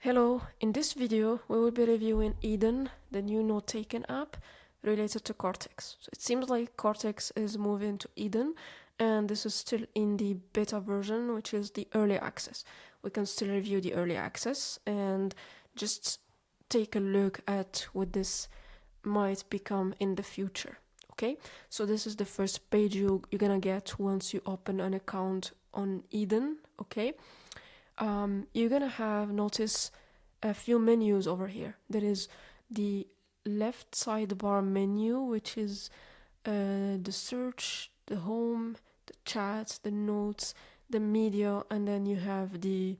Hello, in this video we will be reviewing Eden, the new note-taking app related to Kortex. So it seems like Kortex is moving to Eden, and this is still in the beta version, which is the early access. We can still review the early access and just take a look at what this might become in the future. Okay, so this is the first page you're gonna get once you open an account on Eden. Okay, you're gonna notice a few menus over here. There is the left sidebar menu, which is the search, the home, the chat, the notes, the media, and then you have the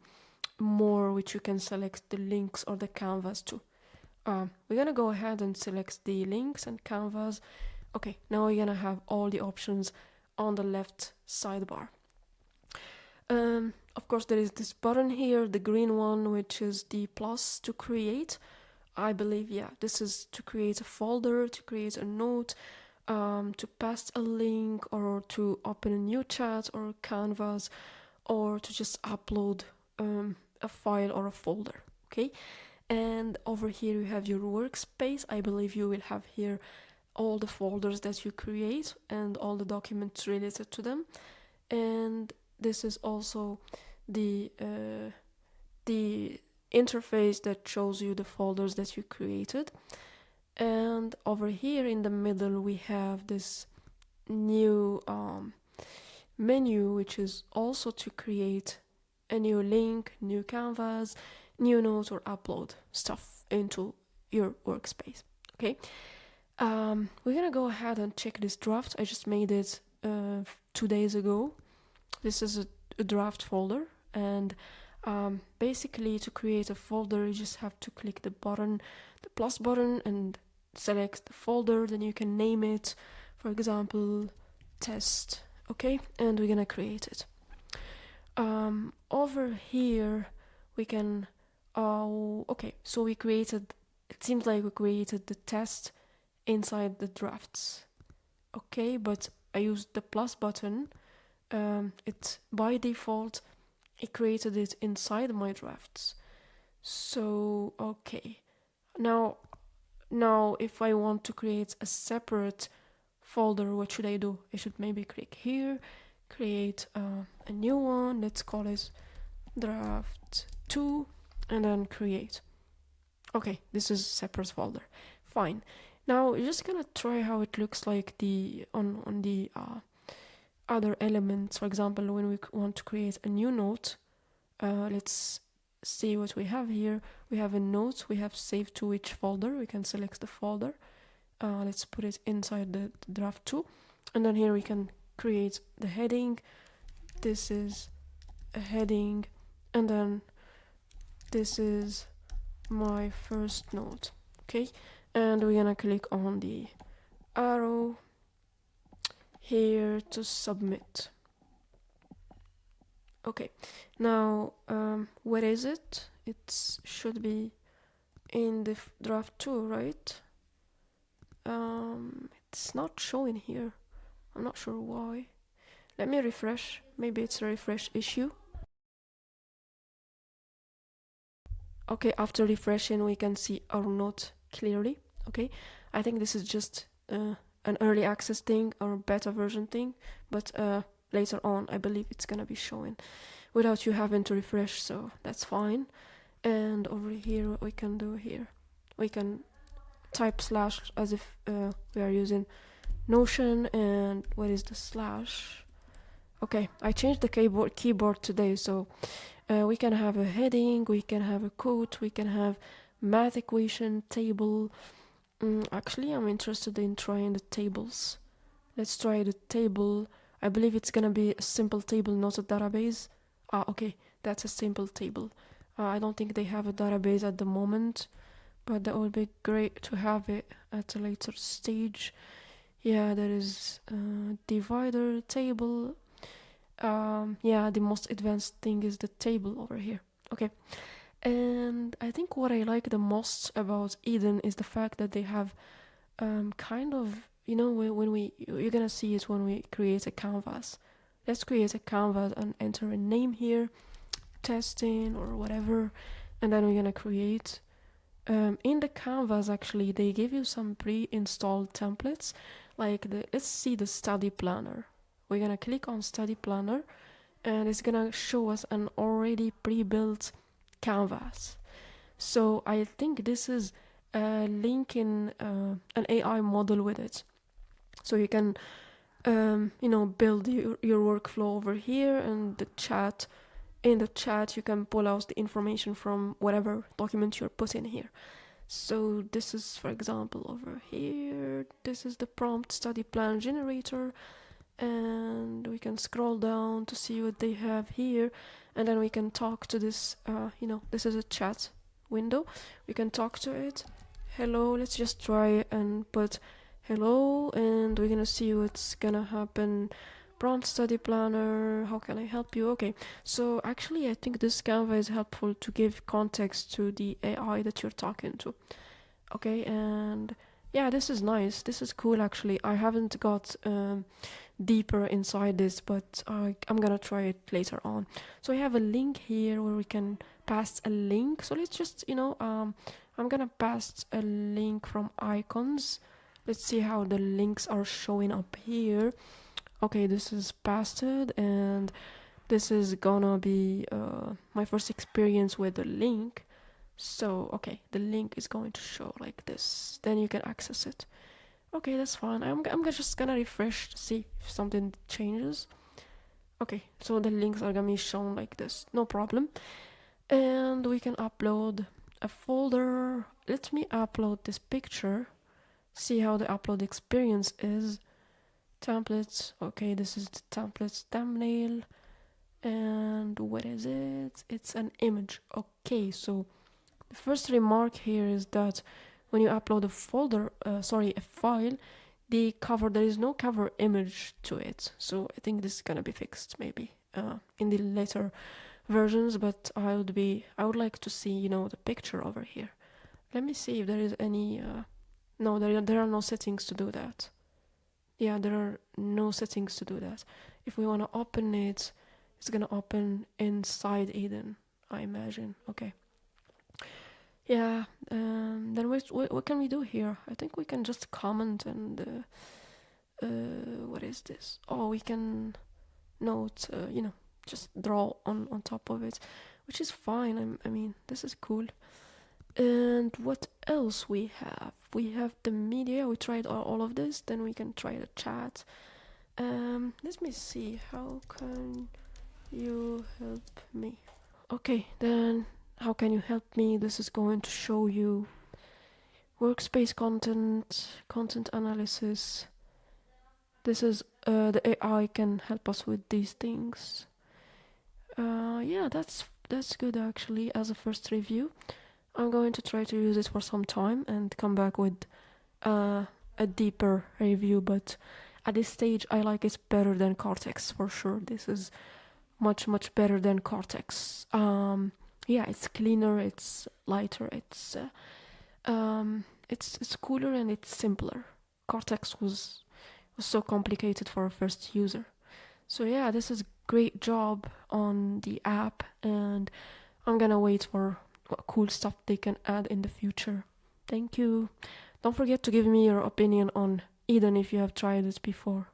more, which you can select the links or the canvas to. We're gonna go ahead and select the links and canvas. Okay, now we're gonna have all the options on the left sidebar. Of course, there is this button here, the green one, which is the plus to create. I believe, yeah, this is to create a folder, to create a note, to paste a link, or to open a new chat or canvas, or to just upload a file or a folder. Okay, and over here you have your workspace. I believe you will have here all the folders that you create and all the documents related to them. And this is also the interface that shows you the folders that you created. And over here in the middle we have this new menu, which is also to create a new link, new canvas, new notes, or upload stuff into your workspace. Okay, we're gonna go ahead and check this draft. I just made it 2 days ago. This is a draft folder, and basically to create a folder you just have to click the button, the plus button, and select the folder. Then you can name it, for example, test. Okay, and we're gonna create it. Over here we can okay, so we created, it seems like we created the test inside the drafts. Okay, but I used the plus button. It by default it created it inside my drafts. So okay, now if I want to create a separate folder, what should I do? I should maybe click here, create a new one. Let's call it draft 2, and then create. Okay, this is a separate folder. Fine. Now we're just gonna try how it looks like on the other elements. For example, when we want to create a new note, let's see what we have here. We have a note, we have save to which folder. We can select the folder. Let's put it inside the draft 2, and then here we can create the heading. This is a heading, and then this is my first note. Okay, and we're gonna click on the arrow here to submit. Okay, now where is it? It should be in the draft 2, right? It's not showing here. I'm not sure why. Let me refresh. Maybe it's a refresh issue. Okay, after refreshing we can see our note clearly. Okay, I think this is just an early access thing or beta version thing, but later on I believe it's gonna be showing without you having to refresh, so that's fine. And over here what we can do here, we can type slash as if we are using Notion. And what is the slash? Okay, I changed the keyboard today, so we can have a heading, we can have a quote, we can have math equation, table. Actually, I'm interested in trying the tables. Let's try the table. I believe it's gonna be a simple table, not a database. Okay, that's a simple table. I don't think they have a database at the moment, but that would be great to have it at a later stage. Yeah, there is a divider table. Yeah, the most advanced thing is the table over here. Okay, and I think what I like the most about Eden is the fact that they have kind of, you know, when you're gonna see it when we create a canvas. Let's create a canvas and enter a name here, testing or whatever. and then we're gonna create. In the canvas, actually, they give you some pre-installed templates. Like let's see the study planner. We're gonna click on study planner, and it's gonna show us an already pre-built canvas. So I think this is linking an AI model with it. So you can, build your workflow over here, and the chat. In the chat, you can pull out the information from whatever document you're putting here. So this is, for example, over here. This is the prompt study plan generator, and we can scroll down to see what they have here, and then we can talk to this. This is a chat window. We can talk to it. Hello. Let's just try and put hello, and we're gonna see what's gonna happen. Prompt study planner, how can I help you? Okay, so actually I think this Canva is helpful to give context to the AI that you're talking to. Okay, and yeah, this is nice. This is cool actually. I haven't got deeper inside this, but I'm gonna try it later on. So I have a link here where we can pass a link. So let's just, I'm gonna pass a link from icons. Let's see how the links are showing up here. Okay, this is pasted, and this is gonna be my first experience with the link. So, okay, the link is going to show like this. Then you can access it. Okay, that's fine. I'm just gonna refresh to see if something changes. Okay, so the links are gonna be shown like this. No problem. And we can upload a folder. Let me upload this picture. See how the upload experience is. Templates. Okay, this is the templates thumbnail. And what is it? It's an image. Okay, so the first remark here is that when you upload a file, there is no cover image to it. So I think this is gonna be fixed maybe in the later versions, but I would like to see, the picture over here. Let me see if there is any, no, there are no settings to do that. Yeah, there are no settings to do that. If we want to open it, it's gonna open inside Eden, I imagine. Okay. Yeah, then what can we do here? I think we can just comment and what is this? Oh, we can note, just draw on top of it, which is fine. I mean, this is cool. And what else we have? We have the media. We tried all of this. Then we can try the chat. Let me see. How can you help me? Okay, then how can you help me? This is going to show you workspace content analysis. This is the AI can help us with these things. Yeah, that's good actually as a first review. I'm going to try to use it for some time and come back with a deeper review, but at this stage I like it better than Kortex for sure. This is much better than Kortex. Yeah, it's cleaner, it's lighter, it's cooler, and it's simpler. Kortex was so complicated for a first user. So yeah, this is great job on the app, and I'm gonna wait for what cool stuff they can add in the future. Thank you. Don't forget to give me your opinion on Eden if you have tried it before.